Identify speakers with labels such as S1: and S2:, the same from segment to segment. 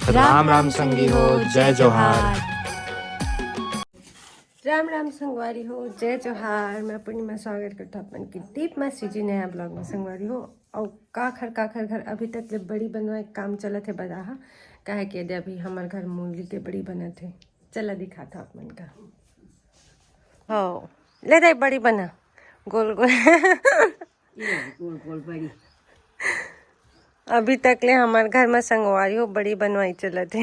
S1: राम राम संगी हो, जय जोहार।
S2: राम राम संगवारी हो, जय जोहार। मैं पूर्णिमा स्वागत करता हूँ अपन की दीप मासी जी नया ब्लॉग में। संगवारी हो और काखर घर अभी तक ले बड़ी बनवाए काम चला थे बदाहा काहे के दे अभी हमारे घर मूंगली के बड़ी बना थे। चला दिखा था अपन का हो ले दे बड़ी बना गोल गोल
S3: गोल गोल बड़ी
S2: अभी तक ले हमारे घर में संगवारी हो बड़ी बनवाई चला थे।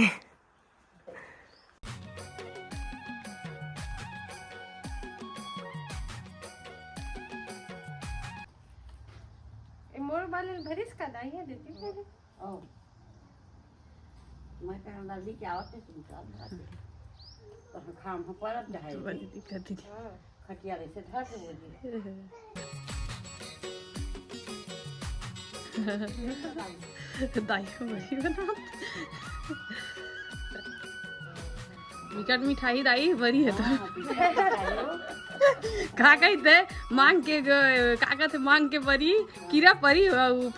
S2: मोर वाले भरिस का दाई है देती है
S3: ओ मैं कहना दादी क्या होते तुम सब तो खाम हम परत जाए
S2: बड़ी दिक्कत थी।
S3: खटिया से धर दे
S4: दाई को बड़ी बना विकट मिठाई दाई बड़ी है तो काका इतने मांग के काका थे मांग के बरी कीरा परी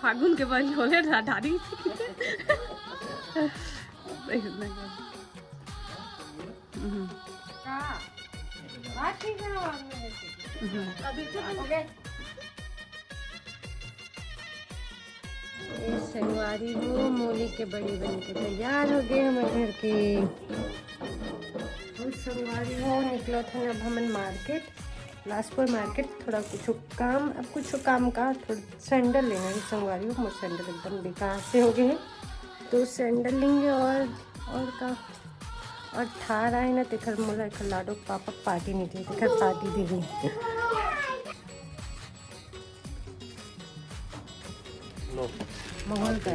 S4: फागुन के बरी होले ढारी
S2: संगवारी हो मूली के बड़ी बन के तैयार हो गए हमारे घर के। संगवारी हो निकला था अब हम मार्केट लास्टपुर मार्केट थोड़ा कुछ काम का थोड़ा सैंडल लेना है। संगवारी हो मुझे सैंडल एकदम बेकार से हो गए हैं तो सैंडल लेंगे और का और थार आए ना तेखर मोला एक लाडो पापा पार्टी नहीं थे तेखर पार्टी दी गई मंगल का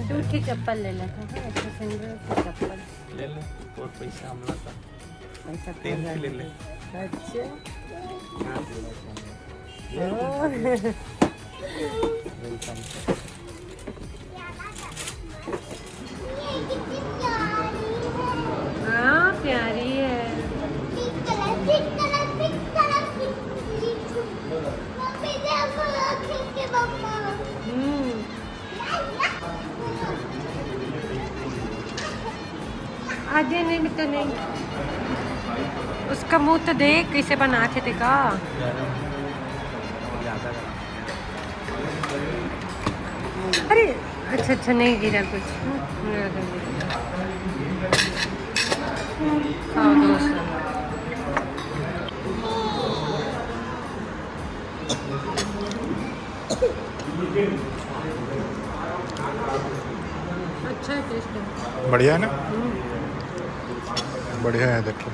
S2: दूठी चप्पल ले लेता है। अच्छा सैंडल की चप्पल
S1: ले ले और पैसा हमला का
S2: पैसा
S1: तेल भी ले ले।
S2: अच्छा
S1: वेलकम।
S2: हाँ प्यारी है। आधे नहीं भी तो नहीं उसका मुंह तो देख कैसे बनाते थे का। अरे अच्छा नहीं गिरा कुछ खाओ दोस्त। अच्छा है टेस्ट है
S5: बढ़िया है ना। बढ़िया है देखो।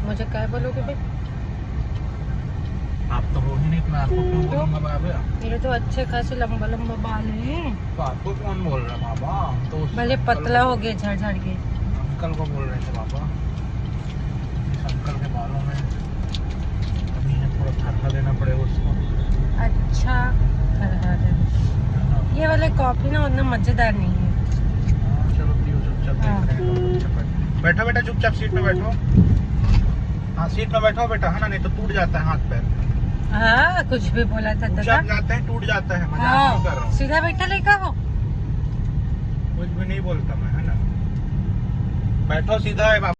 S2: मुझे क्या बोलोगे भाई।
S1: आप तो हो ही नहीं इतना, आपको क्यों बोलूंगा बाबा।
S2: मेरे तो अच्छे खासे लंबा लंबा बाल हैं।
S1: तो आपको कौन बोल रहा है बाबा, हम तो
S2: भले पतला हो गए झड़ झड़ के।
S1: अंकल को बोल रहे थे बाबा। इस अंकल के बालों में अभी है थोड़ा ठंडा देना पड़ेगा उसको।
S2: अच्छा ये वाले कॉफी ना उतना मजेदार नहीं है।
S1: हाँ, चलो पियो चुपचाप देख रहे हैं। बैठो बेटा चुपचाप सीट में बैठो। हाँ सीट में बैठो बेटा, है ना, नहीं तो टूट जाता है हाथ पैर।
S2: हाँ कुछ भी बोला था दादा।
S1: जाते हैं टूट जाता है, मजाक नहीं कर रहा हूँ।
S2: सीधा बैठा लेका हो
S1: कुछ भी नहीं बोलता मैं, है ना। बैठो सीधा है बाबा।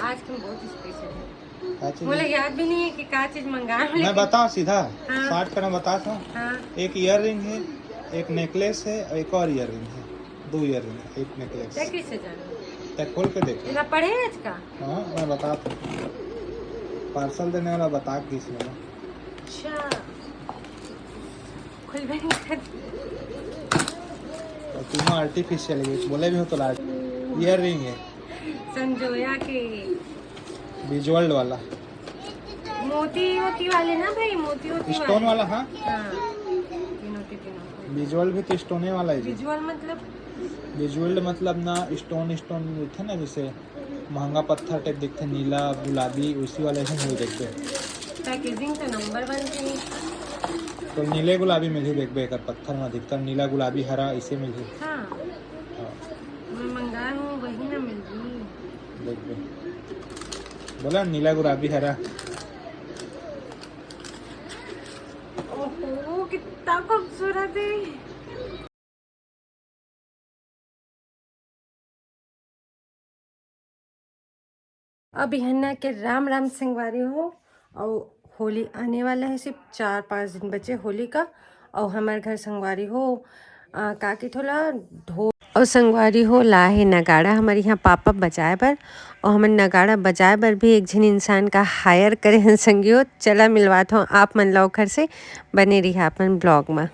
S2: आज तुम बहुत स्पेशल है। मुझे याद भी नहीं है कि क्या चीज मंगाया।
S5: मैं बताऊं सीधा
S2: हाँ।
S5: 60 का मैं बताता हूँ।
S2: हाँ
S5: एक ईयर रिंग है, एक नेकलेस है और एक और ईयर रिंग है। 2 ईयर रिंग है, एक नेकलेस।
S2: कैसे जाना
S5: तक खोल के देखो।
S2: इतना पढ़े आज का।
S5: हाँ मैं बताता हूँ। पार्सल देने वाला बता के इसमें।
S2: अच्छा खुल भी नहीं सकती।
S5: और तीनों आर्टिफिशियल है, बोले भी हो तो ईयर रिंग है
S2: संजोया के
S5: विजुअल वाला
S2: मोती वाले ना भाई, मोती
S5: स्टोन वाला। हाँ
S2: तीनों
S5: विजुअल भी तो स्टोने वाला है।
S2: विजुअल
S5: मतलब ना स्टोन दिखते ना, जैसे महंगा पत्थर टाइप दिखते, नीला गुलाबी, उसी वाले ही नहीं देखते।
S2: पैकेजिंग तो नंबर 1 थी।
S5: तो नीले गुलाबी मिली देखबे कर, पत्थर में अधिकतर नीला गुलाबी हरा इसे मिली।
S2: हाँ
S5: बोला नीला गुलाबी हरा।
S2: ओहो कितना खूबसूरत है। अब हन्ना के राम राम संगवारी हो। और होली आने वाला है, सिर्फ 4-5 दिन बचे होली का। और हमारे घर संगवारी हो काकी थोड़ा ढोल और संगवारी हो ला है नगाड़ा हमारे यहाँ पापा बजाए बर। और हमारे नगाड़ा बजाए बर भी एक झन इंसान का हायर करे हैं संगियो। चला मिलवात हूँ आप मन लो घर से, बने रही अपन ब्लॉग में।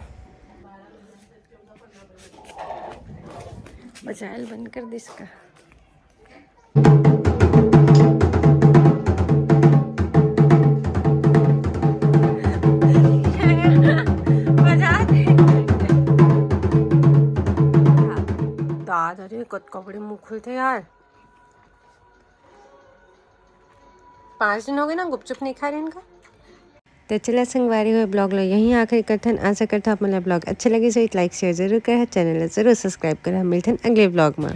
S2: बजायल बंद कर दिस का। दाद अरे कत बड़े मुँह खुलते यार। 5 दिन हो गए ना गुपचुप नहीं खा रहे इनका। तो चला संगवारी हुए ब्लॉग लो यहीं आखिर करथन। आशा करता आप मतलब ब्लॉग अच्छे लगे सो लाइक शेयर जरूर करें, चैनल जरूर सब्सक्राइब करें। मिलते हैं अगले ब्लॉग में।